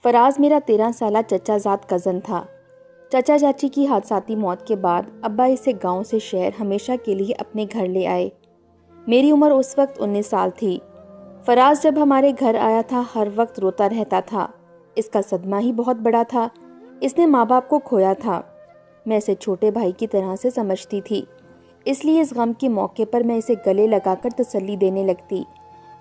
فراز میرا 13 سالہ چچا زاد کزن تھا۔ چچا چاچی کی حادثاتی موت کے بعد ابا اسے گاؤں سے شہر ہمیشہ کے لیے اپنے گھر لے آئے۔ میری عمر اس وقت 19 سال تھی۔ فراز جب ہمارے گھر آیا تھا ہر وقت روتا رہتا تھا۔ اس کا صدمہ ہی بہت بڑا تھا۔ اس نے ماں باپ کو کھویا تھا۔ میں اسے چھوٹے بھائی کی طرح سے سمجھتی تھی، اس لیے اس غم کے موقع پر میں اسے گلے لگا کر تسلی دینے لگتی،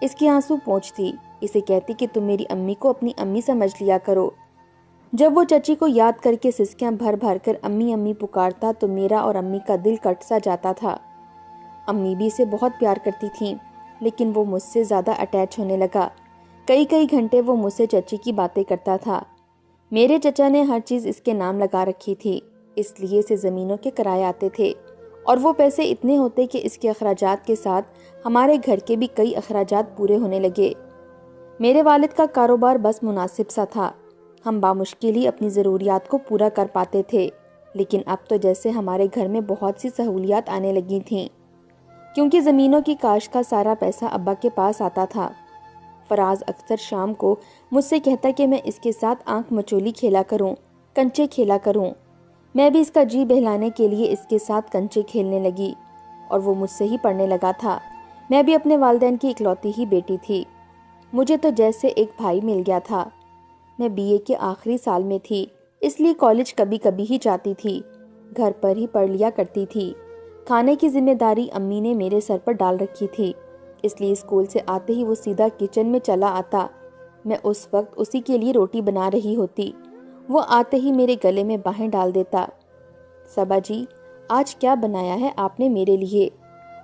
اس کے آنسو پونچھتی، اسے کہتی کہ تم میری امی کو اپنی امی سمجھ لیا کرو۔ جب وہ چچی کو یاد کر کے سسکیاں بھر بھر کر امی امی پکارتا تو میرا اور امی کا دل کٹ سا جاتا تھا۔ امی بھی اسے بہت پیار کرتی تھیں، لیکن وہ مجھ سے زیادہ اٹیچ ہونے لگا۔ کئی گھنٹے وہ مجھ سے چچی کی باتیں کرتا تھا۔ میرے چچا نے ہر چیز اس کے نام لگا رکھی تھی، اس لیے اسے زمینوں کے کرائے آتے تھے، اور وہ پیسے اتنے ہوتے کہ اس کے اخراجات کے ساتھ ہمارے گھر کے بھی کئی اخراجات پورے ہونے لگے۔ میرے والد کا کاروبار بس مناسب سا تھا، ہم بامشکل ہی اپنی ضروریات کو پورا کر پاتے تھے، لیکن اب تو جیسے ہمارے گھر میں بہت سی سہولیات آنے لگی تھیں، کیونکہ زمینوں کی کاشت کا سارا پیسہ ابا کے پاس آتا تھا۔ فراز اکثر شام کو مجھ سے کہتا کہ میں اس کے ساتھ آنکھ مچولی کھیلا کروں، کنچے کھیلا کروں۔ میں بھی اس کا جی بہلانے کے لیے اس کے ساتھ کنچے کھیلنے لگی، اور وہ مجھ سے ہی پڑھنے لگا تھا۔ میں بھی اپنے والدین کی اکلوتی ہی بیٹی تھی، مجھے تو جیسے ایک بھائی مل گیا تھا۔ میں بی اے کے آخری سال میں تھی، اس لیے کالج کبھی کبھی ہی جاتی تھی، گھر پر ہی پڑھ لیا کرتی تھی۔ کھانے کی ذمہ داری امی نے میرے سر پر ڈال رکھی تھی، اس لیے اسکول سے آتے ہی وہ سیدھا کچن میں چلا آتا۔ میں اس وقت اسی کے لیے روٹی بنا رہی ہوتی، وہ آتے ہی میرے گلے میں باہیں ڈال دیتا۔ صبا جی، آج کیا بنایا ہے آپ نے میرے لیے؟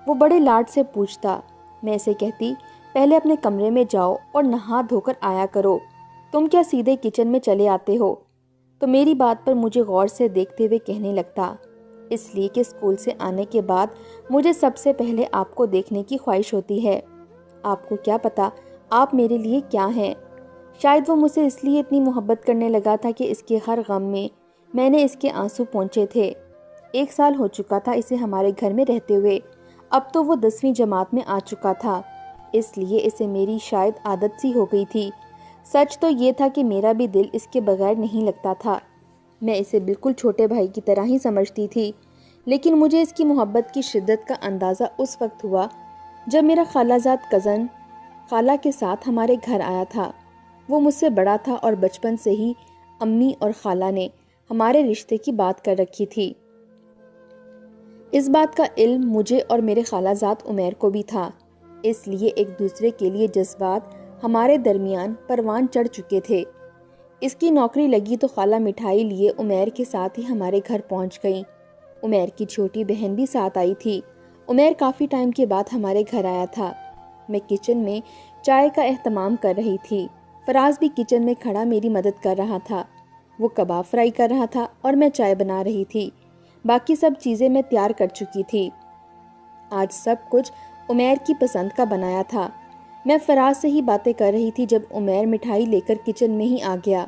وہ بڑے لاڈ سے پوچھتا۔ میں اسے کہتی، پہلے اپنے کمرے میں جاؤ اور نہا دھو کر آیا کرو، تم کیا سیدھے کچن میں چلے آتے ہو؟ تو میری بات پر مجھے غور سے دیکھتے ہوئے کہنے لگتا، اس لیے کہ اسکول سے آنے کے بعد مجھے سب سے پہلے آپ کو دیکھنے کی خواہش ہوتی ہے۔ آپ کو کیا پتا آپ میرے لیے کیا ہیں؟ شاید وہ مجھ سے اس لیے اتنی محبت کرنے لگا تھا کہ اس کے ہر غم میں نے اس کے آنسو پونچھے تھے۔ 1 سال ہو چکا تھا اسے ہمارے گھر میں رہتے ہوئے، اب تو وہ 10ویں جماعت میں آ چکا تھا، اس لیے اسے میری شاید عادت سی ہو گئی تھی۔ سچ تو یہ تھا کہ میرا بھی دل اس کے بغیر نہیں لگتا تھا۔ میں اسے بالکل چھوٹے بھائی کی طرح ہی سمجھتی تھی، لیکن مجھے اس کی محبت کی شدت کا اندازہ اس وقت ہوا جب میرا خالہ زاد کزن خالہ کے ساتھ ہمارے گھر آیا تھا۔ وہ مجھ سے بڑا تھا اور بچپن سے ہی امی اور خالہ نے ہمارے رشتے کی بات کر رکھی تھی۔ اس بات کا علم مجھے اور میرے خالہ زاد عمیر کو بھی تھا، اس لیے ایک دوسرے کے لیے جذبات ہمارے درمیان پروان چڑھ چکے تھے۔ اس کی نوکری لگی تو خالہ مٹھائی لیے عمیر کے ساتھ ہی ہمارے گھر پہنچ گئیں۔ عمیر کی چھوٹی بہن بھی ساتھ آئی تھی۔ عمیر کافی ٹائم کے بعد ہمارے گھر آیا تھا۔ میں کچن میں چائے کا اہتمام کر رہی تھی، فراز بھی کچن میں کھڑا میری مدد کر رہا تھا۔ وہ کباب فرائی کر رہا تھا اور میں چائے بنا رہی تھی، باقی سب چیزیں میں تیار کر چکی تھی۔ آج سب کچھ عمیر کی پسند کا بنایا تھا۔ میں فراز سے ہی باتیں کر رہی تھی جب عمیر مٹھائی لے کر کچن میں ہی آ گیا۔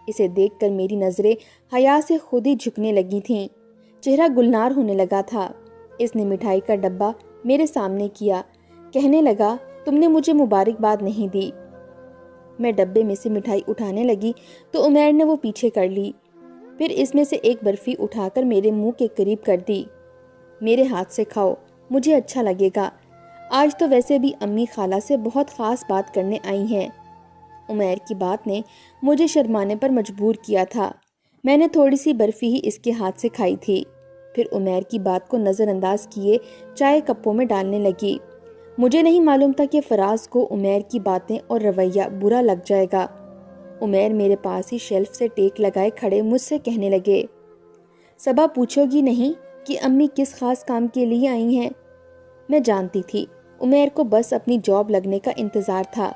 اسے دیکھ کر میری نظریں حیا سے خود ہی جھکنے لگی تھیں، چہرہ گلنار ہونے لگا تھا۔ اس نے مٹھائی کا ڈبہ میرے سامنے کیا، کہنے لگا، تم نے مجھے مبارکباد نہیں دی۔ میں ڈبے میں سے مٹھائی اٹھانے لگی تو عمیر نے وہ پیچھے کر لی، پھر اس میں سے ایک برفی اٹھا کر میرے منہ کے قریب کر دی۔ میرے ہاتھ سے کھاؤ، مجھے اچھا لگے گا، آج تو ویسے بھی امی خالہ سے بہت خاص بات کرنے آئی ہیں۔ عمیر کی بات نے مجھے شرمانے پر مجبور کیا تھا۔ میں نے تھوڑی سی برفی ہی اس کے ہاتھ سے کھائی تھی، پھر عمیر کی بات کو نظر انداز کیے چائے کپوں میں ڈالنے لگی۔ مجھے نہیں معلوم تھا کہ فراز کو عمیر کی باتیں اور رویہ برا لگ جائے گا۔ عمیر میرے پاس ہی شیلف سے ٹیک لگائے کھڑے مجھ سے کہنے لگے، صبا پوچھو گی نہیں کہ امی کس خاص کام کے لیے آئی ہیں؟ میں جانتی تھی عمیر کو بس اپنی جاب لگنے کا انتظار تھا،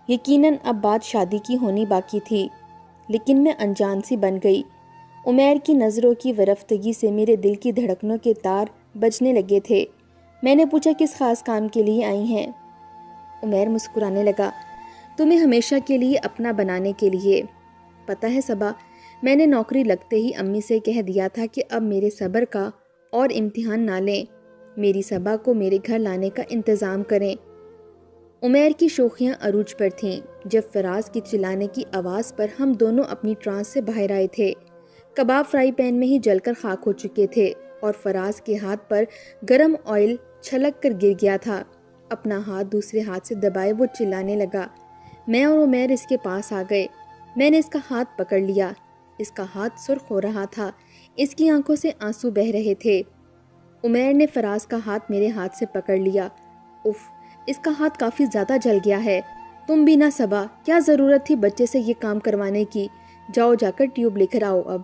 یقیناً اب بات شادی کی ہونی باقی تھی، لیکن میں انجان سی بن گئی۔ عمیر کی نظروں کی ورفتگی سے میرے دل کی دھڑکنوں کے تار بجنے لگے تھے۔ میں نے پوچھا، کس خاص کام کے لیے آئی ہیں؟ عمیر مسکرانے لگا، تمہیں ہمیشہ کے لیے اپنا بنانے کے لیے۔ پتہ ہے صبا، میں نے نوکری لگتے ہی امی سے کہہ دیا تھا کہ اب میرے صبر کا اور امتحان نہ لیں، میری صبا کو میرے گھر لانے کا انتظام کریں۔ عمیر کی شوخیاں عروج پر تھیں جب فراز کی چلانے کی آواز پر ہم دونوں اپنی ٹرانس سے باہر آئے تھے۔ کباب فرائی پین میں ہی جل کر خاک ہو چکے تھے اور فراز کے ہاتھ پر گرم آئل چھلک کر گر گیا تھا۔ اپنا ہاتھ دوسرے ہاتھ سے دبائے وہ چلانے لگا۔ میں اور عمیر اس کے پاس آ گئے۔ میں نے اس کا ہاتھ پکڑ لیا۔ اس کا ہاتھ سرخ ہو رہا تھا، اس کی آنکھوں سے آنسو بہہ رہے تھے۔ عمیر نے فراز کا ہاتھ میرے ہاتھ سے پکڑ لیا۔ اف، اس کا ہاتھ کافی زیادہ جل گیا ہے۔ تم بھی نہ صبا، کیا ضرورت تھی بچے سے یہ کام کروانے کی؟ جاؤ جا کر ٹیوب لے کر آؤ اب۔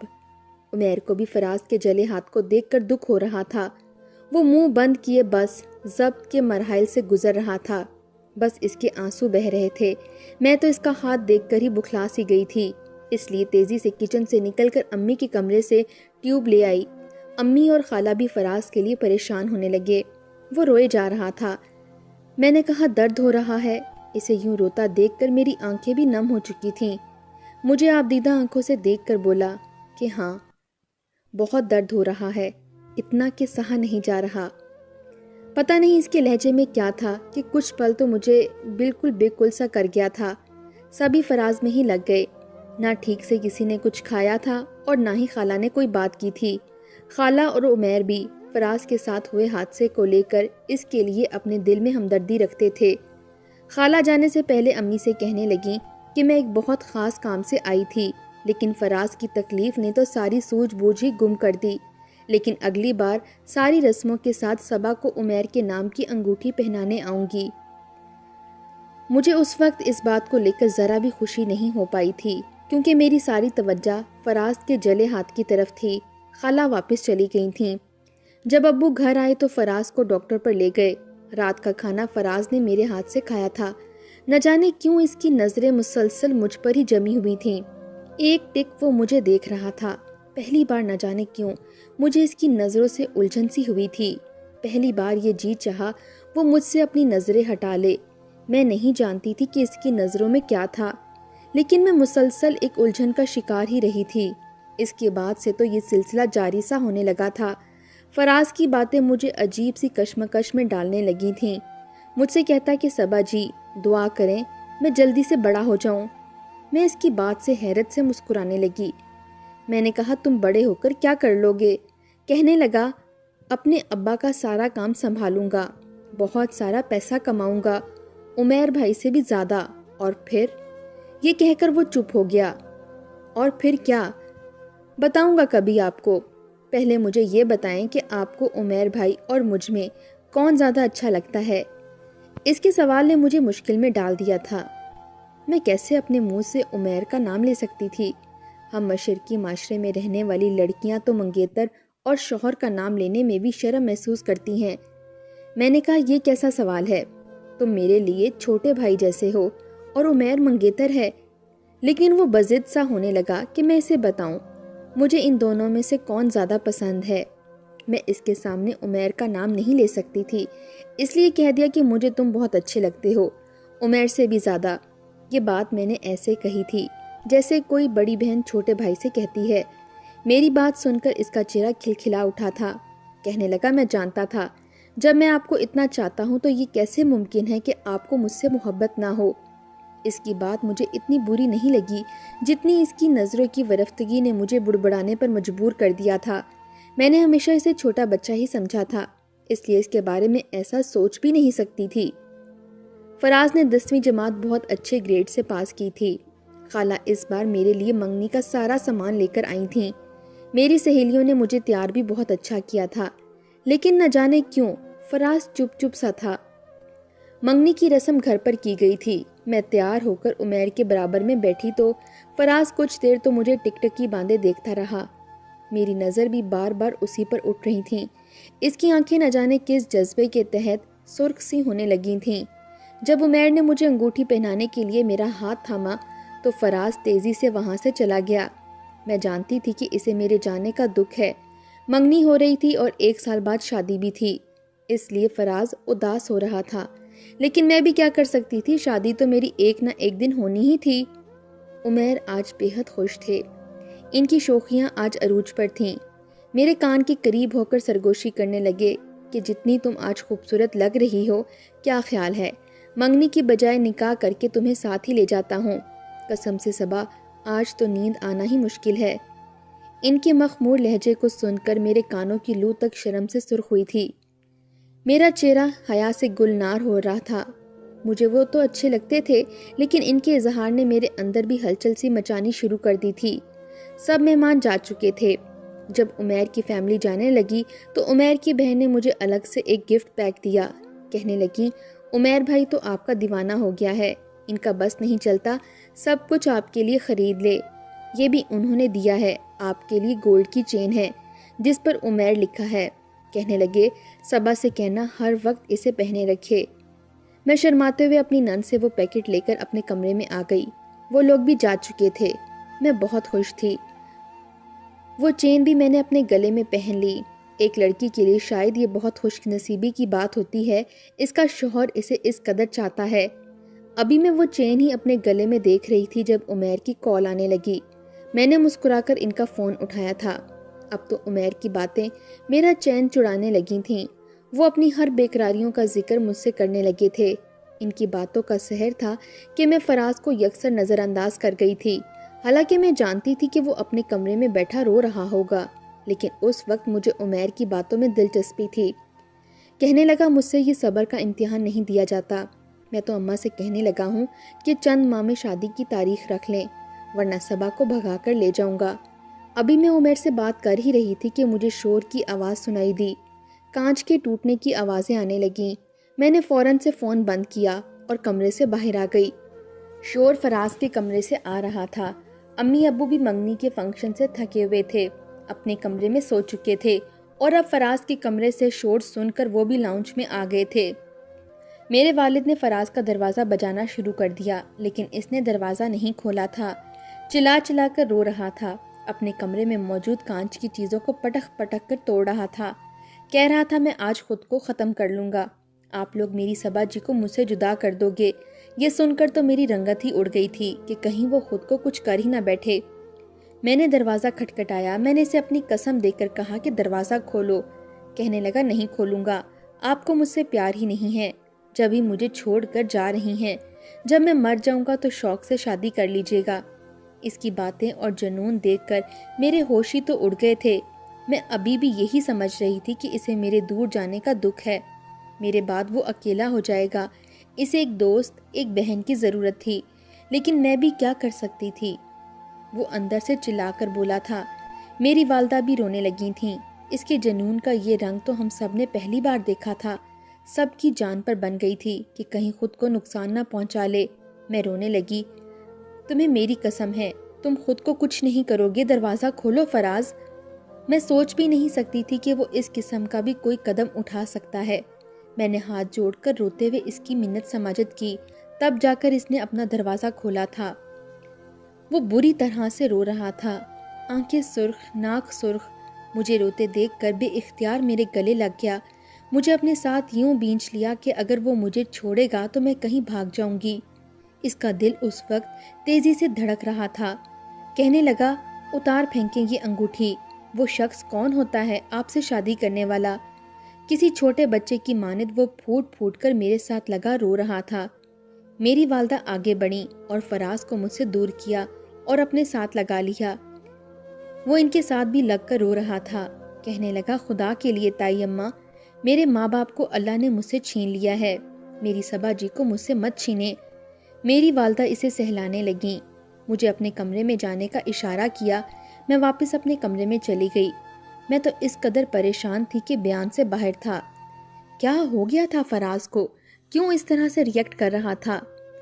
عمیر کو بھی فراز کے جلے ہاتھ کو دیکھ کر دکھ ہو رہا تھا۔ وہ منہ بند کیے بس ضبط کے مراحل سے گزر رہا تھا، بس اس کے آنسو بہہ رہے تھے۔ میں تو اس کا ہاتھ دیکھ کر ہی بکھلا سی گئی تھی، اس لیے تیزی سے کچن سے نکل کر امی کے کمرے سے ٹیوب لے آئی۔ امی اور خالہ بھی فراز کے لیے پریشان ہونے لگے۔ وہ روئے جا رہا تھا۔ میں نے کہا درد ہو رہا ہے؟ اسے یوں روتا دیکھ کر میری آنکھیں بھی نم ہو چکی تھیں۔ مجھے آبدیدہ آنکھوں سے دیکھ کر بولا کہ ہاں بہت درد ہو رہا ہے، اتنا کہ سہا نہیں جا رہا۔ پتہ نہیں اس کے لہجے میں کیا تھا کہ کچھ پل تو مجھے بالکل بے کل سا کر گیا تھا۔ سبھی فراز میں ہی لگ گئے۔ نہ ٹھیک سے کسی نے کچھ کھایا تھا اور نہ ہی خالہ نے کوئی بات کی تھی۔ خالہ اور عمیر بھی فراز کے ساتھ ہوئے حادثے کو لے کر اس کے لیے اپنے دل میں ہمدردی رکھتے تھے۔ خالہ جانے سے پہلے امی سے کہنے لگیں کہ میں ایک بہت خاص کام سے آئی تھی، لیکن فراز کی تکلیف نے تو ساری سوجھ بوجھ ہی گم کر دی۔ لیکن اگلی بار ساری رسموں کے ساتھ صبا کو عمیر کے نام کی انگوٹھی پہنانے آؤں گی۔ مجھے اس وقت اس بات کو لے کر ذرا بھی خوشی نہیں ہو پائی تھی، کیونکہ میری ساری توجہ فراز کے جلے ہاتھ کی طرف تھی۔ خالہ واپس چلی گئی تھیں۔ جب ابو گھر آئے تو فراز کو ڈاکٹر پر لے گئے۔ رات کا کھانا فراز نے میرے ہاتھ سے کھایا تھا۔ نہ جانے کیوں اس کی نظریں مسلسل مجھ پر ہی جمی ہوئی تھیں۔ ایک ٹک وہ مجھے دیکھ رہا تھا۔ پہلی بار نہ جانے کیوں مجھے اس کی نظروں سے الجھن سی ہوئی تھی۔ پہلی بار یہ جی چاہا وہ مجھ سے اپنی نظریں ہٹا لے۔ میں نہیں جانتی تھی کہ اس کی نظروں میں کیا تھا، لیکن میں مسلسل ایک الجھن کا شکار ہی رہی تھی۔ اس کے بعد سے تو یہ سلسلہ جاری سا ہونے لگا تھا۔ فراز کی باتیں مجھے عجیب سی کشمکش میں ڈالنے لگی تھیں۔ مجھ سے کہتا کہ صبا جی دعا کریں میں جلدی سے بڑا ہو جاؤں۔ میں اس کی بات سے حیرت سے مسکرانے لگی۔ میں نے کہا تم بڑے ہو کر کیا کر لو گے؟ کہنے لگا اپنے ابا کا سارا کام سنبھالوں گا، بہت سارا پیسہ کماؤں گا، عمیر بھائی سے بھی زیادہ، اور پھر یہ کہہ کر وہ چپ ہو گیا۔ اور پھر کیا؟ بتاؤں گا کبھی آپ کو۔ پہلے مجھے یہ بتائیں کہ آپ کو عمیر بھائی اور مجھ میں کون زیادہ اچھا لگتا ہے؟ اس کے سوال نے مجھے مشکل میں ڈال دیا تھا۔ میں کیسے اپنے منہ سے عمیر کا نام لے سکتی تھی؟ ہم مشرقی معاشرے میں رہنے والی لڑکیاں تو منگیتر اور شوہر کا نام لینے میں بھی شرم محسوس کرتی ہیں۔ میں نے کہا یہ کیسا سوال ہے؟ تم میرے لیے چھوٹے بھائی جیسے ہو اور عمیر منگیتر ہے۔ لیکن وہ بضد سا ہونے لگا کہ میں اسے بتاؤں مجھے ان دونوں میں سے کون زیادہ پسند ہے۔ میں اس کے سامنے عمیر کا نام نہیں لے سکتی تھی، اس لیے کہہ دیا کہ مجھے تم بہت اچھے لگتے ہو، عمیر سے بھی زیادہ۔ یہ بات میں نے ایسے کہی تھی جیسے کوئی بڑی بہن چھوٹے بھائی سے کہتی ہے۔ میری بات سن کر اس کا چہرہ کھلکھلا اٹھا تھا۔ کہنے لگا میں جانتا تھا جب میں آپ کو اتنا چاہتا ہوں تو یہ کیسے ممکن ہے کہ آپ کو مجھ سے محبت نہ ہو؟ اس کی بات مجھے اتنی بری نہیں لگی جتنی اس کی نظروں کی ورفتگی نے مجھے بڑبڑانے پر مجبور کر دیا تھا۔ میں نے ہمیشہ اسے چھوٹا بچہ ہی سمجھا تھا، اس لیے اس کے بارے میں ایسا سوچ بھی نہیں سکتی تھی۔ فراز نے 10ویں جماعت بہت اچھے گریڈ سے پاس کی تھی۔ خالہ اس بار میرے لیے منگنی کا سارا سامان لے کر آئی تھیں۔ میری سہیلیوں نے مجھے تیار بھی بہت اچھا کیا تھا، لیکن نہ جانے کیوں فراز چپ چپ سا تھا۔ منگنی کی رسم گھر پر کی گئی تھی۔ میں تیار ہو کر عمیر کے برابر میں بیٹھی تو فراز کچھ دیر تو مجھے ٹکٹکی باندھے دیکھتا رہا۔ میری نظر بھی بار بار اسی پر اٹھ رہی تھیں۔ اس کی آنکھیں نہ جانے کس جذبے کے تحت سرخ سی ہونے لگی تھیں۔ جب عمیر نے مجھے انگوٹھی پہنانے کے لیے میرا ہاتھ تھاما تو فراز تیزی سے وہاں سے چلا گیا۔ میں جانتی تھی کہ اسے میرے جانے کا دکھ ہے۔ منگنی ہو رہی تھی اور 1 سال بعد شادی بھی تھی، اس لیے فراز اداس ہو رہا تھا، لیکن میں بھی کیا کر سکتی تھی؟ شادی تو میری ایک نہ ایک دن ہونی ہی تھی۔ عمیر آج بے حد خوش تھے۔ ان کی شوخیاں آج عروج پر تھیں۔ میرے کان کے قریب ہو کر سرگوشی کرنے لگے کہ جتنی تم آج خوبصورت لگ رہی ہو، کیا خیال ہے منگنی کی بجائے نکاح کر کے تمہیں ساتھ ہی لے جاتا ہوں۔ قسم سے صبا، آج تو نیند آنا ہی مشکل ہے۔ ان کے مخمور لہجے کو سن کر میرے کانوں کی لو تک شرم سے سرخ ہوئی تھی۔ میرا چہرہ حیا سے گلنار ہو رہا تھا۔ مجھے وہ تو اچھے لگتے تھے، لیکن ان کے اظہار نے میرے اندر بھی ہلچل سی مچانی شروع کر دی تھی۔ سب مہمان جا چکے تھے۔ جب عمیر کی فیملی جانے لگی تو عمیر کی بہن نے مجھے الگ سے ایک گفٹ پیک دیا۔ کہنے لگی، عمیر بھائی تو آپ کا دیوانہ ہو گیا ہے، ان کا بس نہیں چلتا، سب کچھ آپ کے لیے خرید لے۔ یہ بھی انہوں نے دیا ہے، آپ کے لیے گولڈ کی چین ہے جس پر عمیر لکھا ہے۔ کہنے لگے، صبا سے کہنا ہر وقت اسے پہنے رکھے۔ میں شرماتے ہوئے اپنی نند سے وہ پیکٹ لے کر اپنے کمرے میں آ گئی۔ وہ لوگ بھی جا چکے تھے۔ میں بہت خوش تھی۔ وہ چین بھی میں نے اپنے گلے میں پہن لی۔ ایک لڑکی کے لیے شاید یہ بہت خوش نصیبی کی بات ہوتی ہے، اس کا شوہر اسے اس قدر چاہتا ہے۔ ابھی میں وہ چین ہی اپنے گلے میں دیکھ رہی تھی جب عمیر کی کال آنے لگی۔ میں نے مسکرا کر ان کا فون اٹھایا تھا۔ اب تو عمیر کی باتیں میرا چین چڑانے لگی تھیں۔ وہ اپنی ہر بیقراریوں کا ذکر مجھ سے کرنے لگے تھے۔ ان کی باتوں کا سحر تھا کہ میں فراز کو یکسر نظر انداز کر گئی تھی، حالانکہ میں جانتی تھی کہ وہ اپنے کمرے میں بیٹھا رو رہا ہوگا، لیکن اس وقت مجھے عمیر کی باتوں میں دلچسپی تھی۔ کہنے لگا، مجھ سے یہ صبر کا امتحان نہیں دیا جاتا۔ میں تو اماں سے کہنے لگا ہوں کہ چند ماہ میں شادی کی تاریخ رکھ لیں، ورنہ صبا کو بھگا کر لے جاؤں گا۔ ابھی میں عمیر سے بات کر ہی رہی تھی کہ مجھے شور کی آواز سنائی دی۔ کانچ کے ٹوٹنے کی آوازیں آنے لگیں۔ میں نے فوراً سے فون بند کیا اور کمرے سے باہر آ گئی۔ شور فراز کے کمرے سے آ رہا تھا۔ امی ابو بھی منگنی کے فنکشن سے تھکے ہوئے تھے، اپنے کمرے میں سو چکے تھے، اور اب فراز کے کمرے سے شور سن کر وہ بھی لاؤنج میں آ گئے تھے۔ میرے والد نے فراز کا دروازہ بجانا شروع کر دیا، لیکن اس نے دروازہ نہیں کھولا تھا۔ چلا چلا کر رو رہا تھا، اپنے کمرے میں موجود کانچ کی چیزوں کو پٹک پٹک کر توڑ رہا تھا۔ کہہ رہا تھا، میں آج خود کو ختم کر لوں گا، آپ لوگ میری صبا جی کو مجھ سے جدا کر دو گے۔ یہ سن کر تو میری رنگت ہی اڑ گئی تھی کہ کہیں وہ خود کو کچھ کر ہی نہ بیٹھے۔ میں نے دروازہ کھٹکھٹایا۔ میں نے اسے اپنی قسم دے کر کہا کہ دروازہ کھولو۔ کہنے لگا، نہیں کھولوں گا، آپ کو مجھ سے پیار ہی نہیں ہے، جب ہی مجھے چھوڑ کر جا رہی ہیں۔ جب میں مر جاؤں گا تو شوق سے شادی کر لیجیے گا۔ اس کی باتیں اور جنون دیکھ کر میرے ہوش ہی تو اڑ گئے تھے۔ میں ابھی بھی یہی سمجھ رہی تھی کہ اسے میرے دور جانے کا دکھ ہے، میرے بعد وہ اکیلا ہو جائے گا، اسے ایک دوست، ایک بہن کی ضرورت تھی، لیکن میں بھی کیا کر سکتی تھی؟ وہ اندر سے چلا کر بولا تھا۔ میری والدہ بھی رونے لگی تھیں۔ اس کے جنون کا یہ رنگ تو ہم سب نے پہلی بار دیکھا تھا۔ سب کی جان پر بن گئی تھی کہ کہیں خود کو نقصان نہ پہنچا لے۔ میں رونے لگی، تمہیں میری قسم ہے، تم خود کو کچھ نہیں کرو گے، دروازہ کھولو فراز۔ میں سوچ بھی نہیں سکتی تھی کہ وہ اس قسم کا بھی کوئی قدم اٹھا سکتا ہے۔ میں نے ہاتھ جوڑ کر روتے ہوئے اس کی منت سماجت کی، تب جا کر اس نے اپنا دروازہ کھولا تھا۔ وہ بری طرح سے رو رہا تھا، آنکھیں سرخ، ناک سرخ۔ مجھے روتے دیکھ کر بے اختیار میرے گلے لگ گیا۔ مجھے اپنے ساتھ یوں بینچ لیا کہ اگر وہ مجھے چھوڑے گا تو میں کہیں بھاگ جاؤں گی۔ اس کا دل اس وقت تیزی سے دھڑک رہا تھا۔ کہنے لگا، اتار پھینکیں یہ انگوٹھی، وہ شخص کون ہوتا ہے آپ سے شادی کرنے والا؟ کسی چھوٹے بچے کی مانند وہ پھوٹ پھوٹ کر میرے ساتھ لگا رو رہا تھا۔ میری والدہ آگے بڑھیں اور فراز کو مجھ سے دور کیا اور اپنے ساتھ لگا لیا۔ وہ ان کے ساتھ بھی لگ کر رو رہا تھا۔ کہنے لگا، خدا کے لیے تائی اماں، میرے ماں باپ کو اللہ نے مجھ سے چھین لیا ہے، میری صبا جی کو مجھ سے مت چھینے۔ میری والدہ اسے سہلانے لگیں۔ مجھے اپنے کمرے میں جانے کا اشارہ کیا۔ میں واپس اپنے کمرے میں چلی گئی۔ میں تو اس قدر پریشان تھی کہ بیان سے باہر تھا۔ کیا ہو گیا تھا فراز کو؟ کیوں اس طرح سے ریئیکٹ کر رہا تھا؟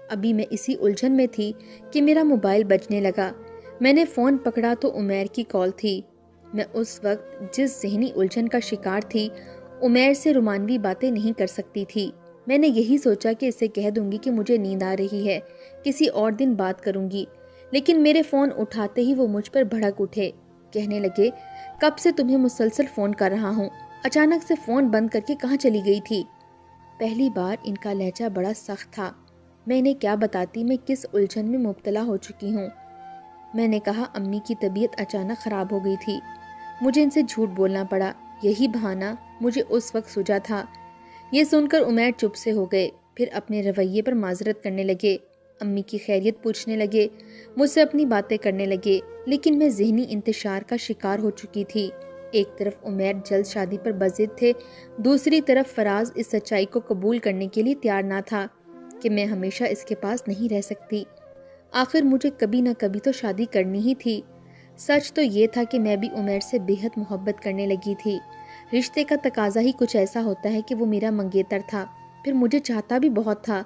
ابھی میں اسی الجھن میں تھی کہ میرا موبائل بجنے لگا۔ میں نے فون پکڑا تو عمیر کی کال تھی۔ میں اس وقت جس ذہنی الجھن کا شکار تھی، عمیر سے رومانوی باتیں نہیں کر سکتی تھی۔ میں نے یہی سوچا کہ اسے کہہ دوں گی کہ مجھے نیند آ رہی ہے، کسی اور دن بات کروں گی، لیکن میرے فون اٹھاتے ہی وہ مجھ پر بھڑک اٹھے۔ کہنے لگے، کب سے تمہیں مسلسل فون کر رہا ہوں، اچانک سے فون بند کر کے کہاں چلی گئی تھی؟ پہلی بار ان کا لہجہ بڑا سخت تھا۔ میں انہیں کیا بتاتی میں کس الجھن میں مبتلا ہو چکی ہوں۔ میں نے کہا، امی کی طبیعت اچانک خراب ہو گئی تھی، مجھے ان سے جھوٹ بولنا پڑا، یہی بہانہ مجھے اس وقت سوجا تھا۔ یہ سن کر عمیر چپ سے ہو گئے۔ پھر اپنے رویے پر معذرت کرنے لگے، امی کی خیریت پوچھنے لگے، مجھ سے اپنی باتیں کرنے لگے، لیکن میں ذہنی انتشار کا شکار ہو چکی تھی۔ ایک طرف عمیر جلد شادی پر بضد تھے، دوسری طرف فراز اس سچائی کو قبول کرنے کے لیے تیار نہ تھا کہ میں ہمیشہ اس کے پاس نہیں رہ سکتی۔ آخر مجھے کبھی نہ کبھی تو شادی کرنی ہی تھی۔ سچ تو یہ تھا کہ میں بھی عمیر سے بے حد محبت کرنے لگی تھی۔ رشتے کا تقاضا ہی کچھ ایسا ہوتا ہے کہ وہ میرا منگیتر تھا، پھر مجھے چاہتا بھی بہت تھا،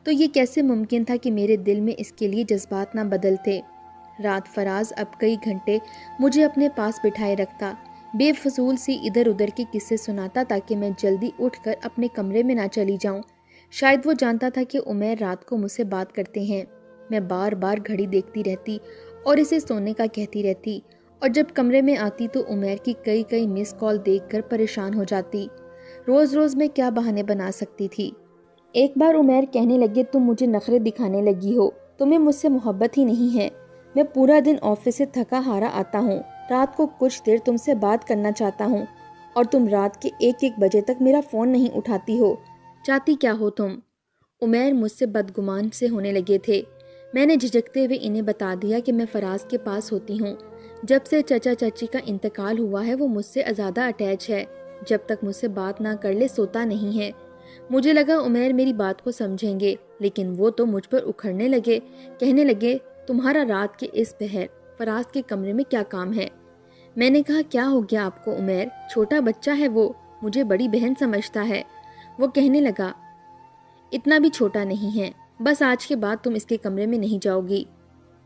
تو یہ کیسے ممکن تھا کہ میرے دل میں اس کے لیے جذبات نہ بدلتے۔ رات فراز اب کئی گھنٹے مجھے اپنے پاس بٹھائے رکھتا، بے فضول سی ادھر ادھر کے قصے سناتا تاکہ میں جلدی اٹھ کر اپنے کمرے میں نہ چلی جاؤں۔ شاید وہ جانتا تھا کہ عمیر رات کو مجھ سے بات کرتے ہیں۔ میں بار بار گھڑی دیکھتی رہتی اور اسے سونے کا کہتی رہتی، اور جب کمرے میں آتی تو عمیر کی کئی مس کال دیکھ کر پریشان ہو جاتی۔ روز روز میں کیا بہانے بنا سکتی تھی۔ ایک بار عمیر کہنے لگے، تم مجھے نخرے دکھانے لگی ہو، تمہیں مجھ سے محبت ہی نہیں ہے۔ میں پورا دن آفس سے تھکا ہارا آتا ہوں، رات کو کچھ دیر تم سے بات کرنا چاہتا ہوں اور تم رات کے 1 بجے تک میرا فون نہیں اٹھاتی ہو، چاہتی کیا ہو تم؟ عمیر مجھ سے بدگمان سے ہونے لگے تھے۔ میں نے جھجکتے ہوئے انہیں بتا دیا کہ میں فراز کے پاس ہوتی ہوں، جب سے چچا چچی کا انتقال ہوا ہے وہ مجھ سے زیادہ اٹیچ ہے، جب تک مجھ سے بات نہ کر لے سوتا نہیں ہے۔ مجھے لگا عمیر میری بات کو سمجھیں گے، لیکن وہ تو مجھ پر اکھڑنے لگے، کہنے لگے، تمہارا رات کے اس پہر فراز کے کمرے میں کیا کام ہے؟ میں نے کہا، کیا ہو گیا آپ کو عمیر؟ چھوٹا بچہ ہے وہ، مجھے بڑی بہن سمجھتا ہے۔ وہ کہنے لگا، اتنا بھی چھوٹا نہیں ہے، بس آج کے بعد تم اس کے کمرے میں نہیں جاؤ گی۔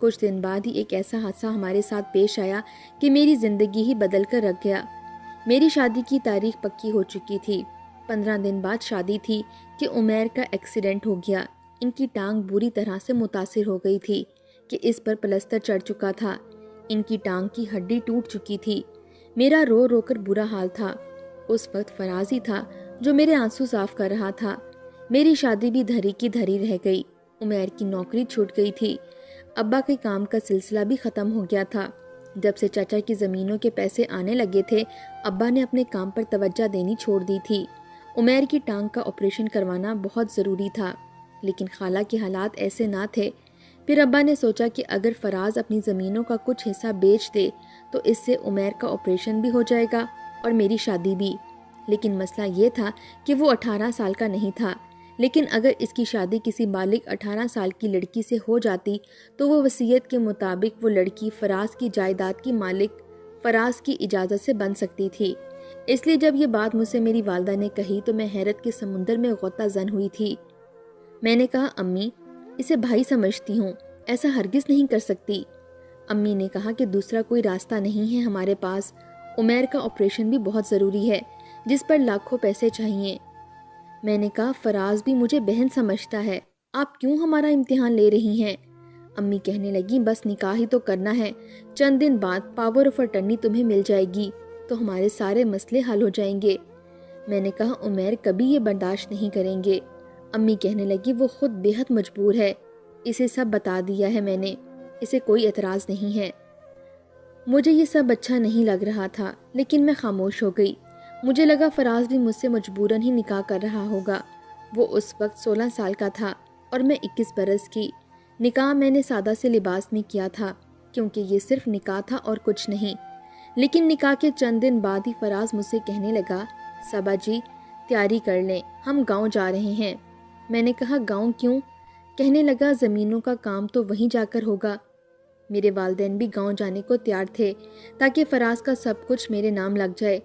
کچھ دن بعد ہی ایک ایسا حادثہ ہمارے ساتھ پیش آیا کہ میری زندگی ہی بدل کر رکھ گیا۔ میری شادی کی تاریخ پکی ہو چکی تھی، 15 دن بعد شادی تھی کہ عمیر کا ایکسیڈنٹ ہو گیا۔ ان کی ٹانگ بری طرح سے متاثر ہو گئی تھی کہ اس پر پلستر چڑھ چکا تھا، ان کی ٹانگ کی ہڈی ٹوٹ چکی تھی۔ میرا رو رو کر برا حال تھا۔ اس وقت فراز ہی تھا جو میرے آنسو صاف کر رہا تھا۔ میری شادی بھی دھری کی دھری رہ گئی، عمیر کی نوکری چھوٹ گئی تھی، ابا کے کام کا سلسلہ بھی ختم ہو گیا تھا۔ جب سے چچا کی زمینوں کے پیسے آنے لگے تھے، ابا نے اپنے کام پر توجہ دینی چھوڑ دی تھی۔ عمیر کی ٹانگ کا آپریشن کروانا بہت ضروری تھا، لیکن خالہ کے حالات ایسے نہ تھے۔ پھر ابا نے سوچا کہ اگر فراز اپنی زمینوں کا کچھ حصہ بیچ دے تو اس سے عمیر کا آپریشن بھی ہو جائے گا اور میری شادی بھی۔ لیکن مسئلہ یہ تھا کہ وہ 18 سال کا نہیں تھا، لیکن اگر اس کی شادی کسی بالغ 18 سال کی لڑکی سے ہو جاتی تو وہ وصیت کے مطابق وہ لڑکی فراز کی جائیداد کی مالک فراز کی اجازت سے بن سکتی تھی۔ اس لیے جب یہ بات مجھ سے میری والدہ نے کہی تو میں حیرت کے سمندر میں غوطہ زن ہوئی تھی۔ میں نے کہا، امی، اسے بھائی سمجھتی ہوں، ایسا ہرگز نہیں کر سکتی۔ امی نے کہا کہ دوسرا کوئی راستہ نہیں ہے ہمارے پاس، عمیر کا آپریشن بھی بہت ضروری ہے جس پر لاکھوں پیسے چاہیے۔ میں نے کہا، فراز بھی مجھے بہن سمجھتا ہے، آپ کیوں ہمارا امتحان لے رہی ہیں؟ امی کہنے لگی، بس نکاح ہی تو کرنا ہے، چند دن بعد پاور آف اٹرنی تمہیں مل جائے گی تو ہمارے سارے مسئلے حل ہو جائیں گے۔ میں نے کہا، عمیر کبھی یہ برداشت نہیں کریں گے۔ امی کہنے لگی، وہ خود بے حد مجبور ہے، اسے سب بتا دیا ہے میں نے، اسے کوئی اعتراض نہیں ہے۔ مجھے یہ سب اچھا نہیں لگ رہا تھا، لیکن میں خاموش ہو گئی۔ مجھے لگا فراز بھی مجھ سے مجبوراً ہی نکاح کر رہا ہوگا۔ وہ اس وقت 16 سال کا تھا اور میں 21 برس کی۔ نکاح میں نے سادہ سے لباس میں کیا تھا کیونکہ یہ صرف نکاح تھا اور کچھ نہیں۔ لیکن نکاح کے چند دن بعد ہی فراز مجھ سے کہنے لگا، صبا جی، تیاری کر لیں، ہم گاؤں جا رہے ہیں۔ میں نے کہا، گاؤں کیوں؟ کہنے لگا، زمینوں کا کام تو وہیں جا کر ہوگا۔ میرے والدین بھی گاؤں جانے کو تیار تھے تاکہ فراز کا سب کچھ میرے نام لگ جائے،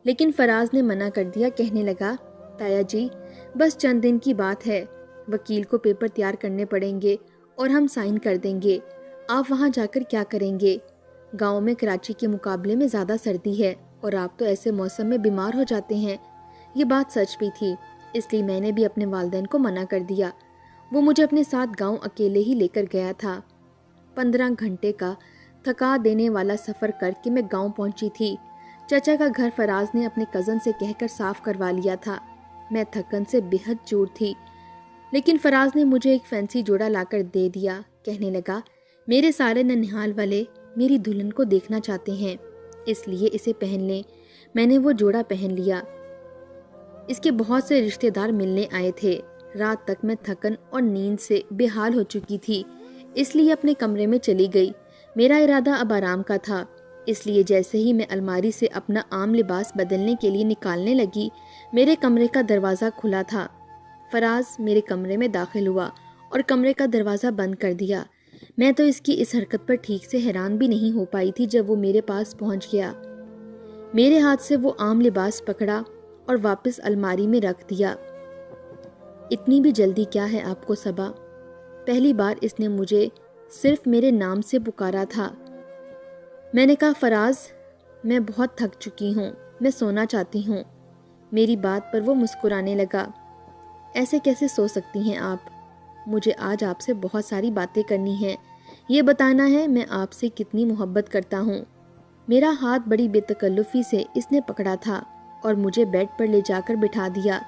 لیکن فراز نے منع کر دیا، کہنے لگا، تایا جی، بس چند دن کی بات ہے، وکیل کو پیپر تیار کرنے پڑیں گے اور ہم سائن کر دیں گے، آپ وہاں جا کر کیا کریں گے؟ گاؤں میں کراچی کے مقابلے میں زیادہ سردی ہے اور آپ تو ایسے موسم میں بیمار ہو جاتے ہیں۔ یہ بات سچ بھی تھی، اس لیے میں نے بھی اپنے والدین کو منع کر دیا۔ وہ مجھے اپنے ساتھ گاؤں اکیلے ہی لے کر گیا تھا۔ 15 گھنٹے کا تھکا دینے والا سفر کر کے میں گاؤں پہنچی تھی۔ چچا کا گھر فراز نے اپنے کزن سے کہہ کر صاف کروا لیا تھا۔ میں تھکن سے بے حد چور تھی، لیکن فراز نے مجھے ایک فینسی جوڑا لا کر دے دیا، کہنے لگا، میرے سارے ننہال والے میری دلہن کو دیکھنا چاہتے ہیں، اس لیے اسے پہن لیں۔ میں نے وہ جوڑا پہن لیا۔ اس کے بہت سے رشتہ دار ملنے آئے تھے۔ رات تک میں تھکن اور نیند سے بے حال ہو چکی تھی، اس لیے اپنے کمرے میں چلی گئی۔ میرا ارادہ اب آرام کا تھا، اس لیے جیسے ہی میں الماری سے اپنا عام لباس بدلنے کے لیے نکالنے لگی، میرے کمرے کا دروازہ کھلا تھا۔ فراز میرے کمرے میں داخل ہوا اور کمرے کا دروازہ بند کر دیا۔ میں تو اس کی اس حرکت پر ٹھیک سے حیران بھی نہیں ہو پائی تھی جب وہ میرے پاس پہنچ گیا۔ میرے ہاتھ سے وہ عام لباس پکڑا اور واپس الماری میں رکھ دیا۔ اتنی بھی جلدی کیا ہے آپ کو صبا؟ پہلی بار اس نے مجھے صرف میرے نام سے پکارا تھا۔ میں نے کہا فراز، میں بہت تھک چکی ہوں، میں سونا چاہتی ہوں۔ میری بات پر وہ مسکرانے لگا۔ ایسے کیسے سو سکتی ہیں آپ؟ مجھے آج آپ سے بہت ساری باتیں کرنی ہیں، یہ بتانا ہے میں آپ سے کتنی محبت کرتا ہوں۔ میرا ہاتھ بڑی بے تکلفی سے اس نے پکڑا تھا اور مجھے بیڈ پر لے جا کر بٹھا دیا۔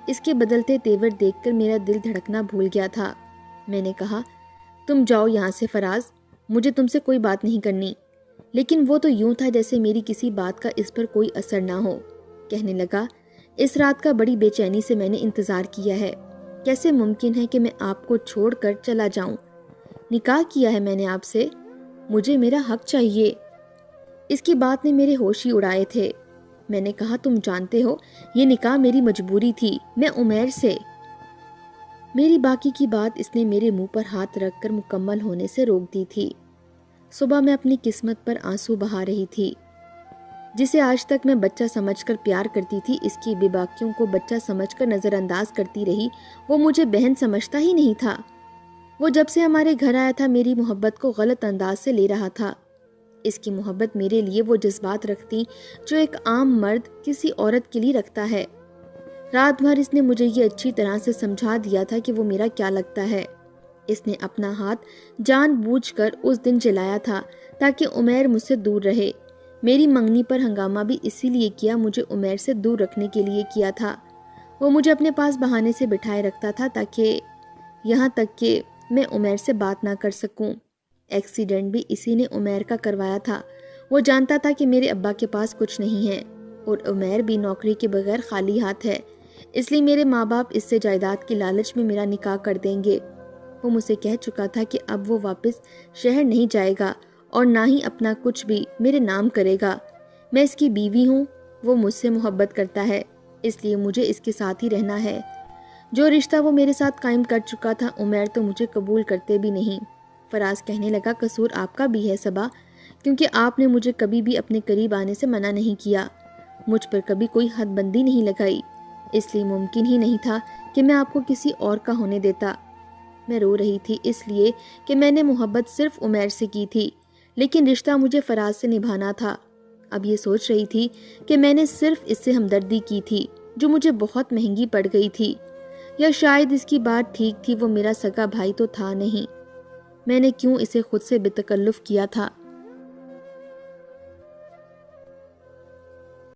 اس کے بدلتے تیور دیکھ کر میرا دل دھڑکنا بھول گیا تھا۔ میں نے کہا، تم جاؤ یہاں سے فراز، مجھے تم سے کوئی بات نہیں کرنی۔ لیکن وہ تو یوں تھا جیسے میری کسی بات کا اس پر کوئی اثر نہ ہو۔ کہنے لگا، اس رات کا بڑی بے چینی سے میں نے انتظار کیا ہے۔ کیسے ممکن ہے کہ میں آپ کو چھوڑ کر چلا جاؤں؟ نکاح کیا ہے میں نے آپ سے، مجھے میرا حق چاہیے۔ اس کی بات نے میرے ہوش ہی اڑائے تھے۔ میں نے کہا، تم جانتے ہو یہ نکاح میری مجبوری تھی، میں عمیر سے۔ میری باقی کی بات اس نے میرے منہ پر ہاتھ رکھ کر مکمل ہونے سے روک دی تھی۔ صبح میں اپنی قسمت پر آنسو بہا رہی تھی۔ جسے آج تک میں بچہ سمجھ کر پیار کرتی تھی، اس کی بے باکیوں کو بچہ سمجھ کر نظر انداز کرتی رہی۔ وہ مجھے بہن سمجھتا ہی نہیں تھا۔ وہ جب سے ہمارے گھر آیا تھا میری محبت کو غلط انداز سے لے رہا تھا۔ اس کی محبت میرے لیے وہ جذبات رکھتی جو ایک عام مرد کسی عورت کے لیے رکھتا ہے۔ رات بھر اس نے مجھے یہ اچھی طرح سے سمجھا دیا تھا کہ وہ میرا کیا لگتا ہے۔ اس نے اپنا ہاتھ جان بوجھ کر اس دن جلایا تھا تاکہ عمیر مجھ سے دور رہے۔ میری منگنی پر ہنگامہ بھی اسی لیے کیا، مجھے عمیر سے دور رکھنے کے لیے کیا تھا۔ وہ مجھے اپنے پاس بہانے سے بٹھائے رکھتا تھا تاکہ یہاں تک کہ میں عمیر سے بات نہ کر سکوں۔ ایکسیڈنٹ بھی اسی نے عمیر کا کروایا تھا۔ وہ جانتا تھا کہ میرے ابا کے پاس کچھ نہیں ہے اور عمیر بھی نوکری کے بغیر خالی ہاتھ ہے، اس لیے میرے ماں باپ اس سے جائیداد کی لالچ میں میرا نکاح کر دیں گے۔ وہ مجھ سے کہہ چکا تھا کہ اب وہ واپس شہر نہیں جائے گا اور نہ ہی اپنا کچھ بھی میرے نام کرے گا۔ میں اس کی بیوی ہوں، وہ مجھ سے محبت کرتا ہے، اس لیے مجھے اس کے ساتھ ہی رہنا ہے۔ جو رشتہ وہ میرے ساتھ قائم کر چکا تھا عمیر تو مجھے قبول کرتے بھی نہیں۔ فراز کہنے لگا، قصور آپ کا بھی ہے صبا، کیونکہ آپ نے مجھے کبھی بھی اپنے قریب آنے سے منع نہیں کیا، مجھ پر کبھی کوئی حد بندی نہیں لگائی، اس لیے ممکن ہی نہیں تھا کہ میں آپ کو کسی اور کا ہونے دیتا۔ میں رو رہی تھی اس لیے کہ میں نے محبت صرف عمیر سے کی تھی، لیکن رشتہ مجھے فراز سے نبھانا تھا۔ اب یہ سوچ رہی تھی کہ میں نے صرف اس سے ہمدردی کی تھی جو مجھے بہت مہنگی پڑ گئی تھی، یا شاید اس کی بات ٹھیک تھی، وہ میرا سگا بھائی تو تھا نہیں۔ میں نے کیوں اسے خود سے بے تکلف کیا تھا؟